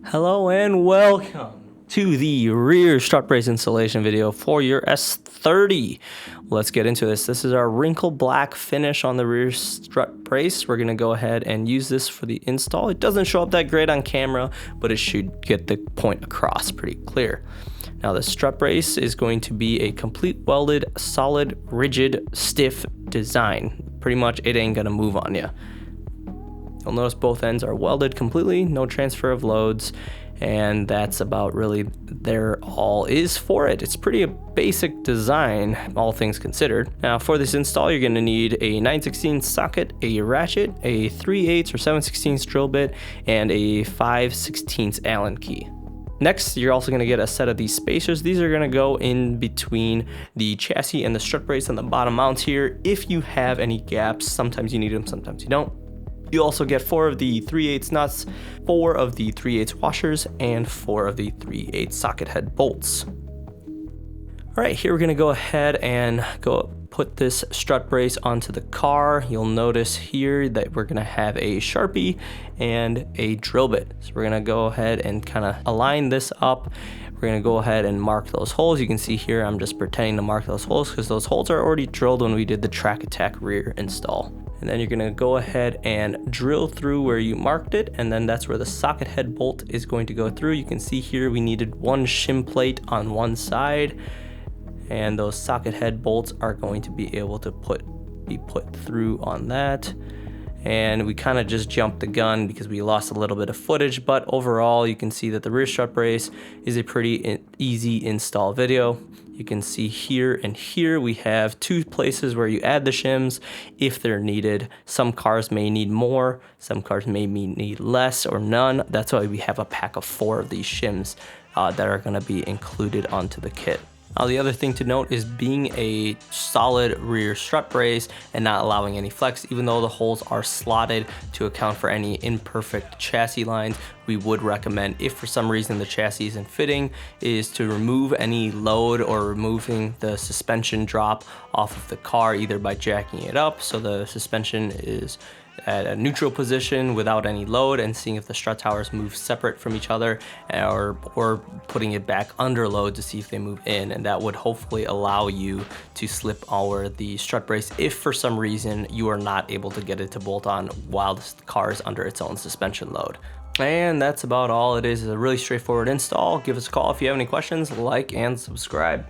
Hello and welcome to the rear strut brace installation video for your S30. Let's get into this. This is our wrinkle black finish on the rear strut brace. We're gonna go ahead and use this for the install. It doesn't show up that great on camera, but it should get the point across pretty clear. Now the strut brace is going to be a complete welded, solid, rigid, stiff design. Pretty much it ain't gonna move on you. You'll notice both ends are welded completely, no transfer of loads, and that's about really there all is for it. It's pretty a basic design, all things considered. Now for this install, you're gonna need a 9/16 socket, a ratchet, a 3/8 or 7/16 drill bit, and a 5/16 Allen key. Next, you're also gonna get a set of these spacers. These are gonna go in between the chassis and the strut brace on the bottom mounts here. If you have any gaps, sometimes you need them, sometimes you don't. You also get 4 of the 3/8 nuts, 4 of the 3/8 washers, and 4 of the 3/8 socket head bolts. All right, here we're gonna go ahead and put this strut brace onto the car. You'll notice here that we're gonna have a Sharpie and a drill bit. So we're gonna go ahead and kind of align this up. We're gonna go ahead and mark those holes. You can see here, I'm just pretending to mark those holes because those holes are already drilled when we did the Track Attack rear install. And then you're gonna go ahead and drill through where you marked it, and then that's where the socket head bolt is going to go through. You can see here we needed 1 shim plate on one side, and those socket head bolts are going to be able to be put through on that. And we kind of just jumped the gun because we lost a little bit of footage, but overall you can see that the rear strut brace is a pretty easy install video. You can see here and here we have 2 places where you add the shims if they're needed. Some cars may need more, some cars may need less or none. That's why we have a pack of 4 of these shims that are gonna be included onto the kit. Now the other thing to note is being a solid rear strut brace and not allowing any flex, even though the holes are slotted to account for any imperfect chassis lines, we would recommend, if for some reason the chassis isn't fitting, is to remove any load or removing the suspension drop off of the car, either by jacking it up so the suspension is at a neutral position without any load and seeing if the strut towers move separate from each other, or putting it back under load to see if they move in, and that would hopefully allow you to slip over the strut brace if for some reason you are not able to get it to bolt on while the car is under its own suspension load. And that's about all it is. It's a really straightforward install. Give us a call if you have any questions, like and subscribe.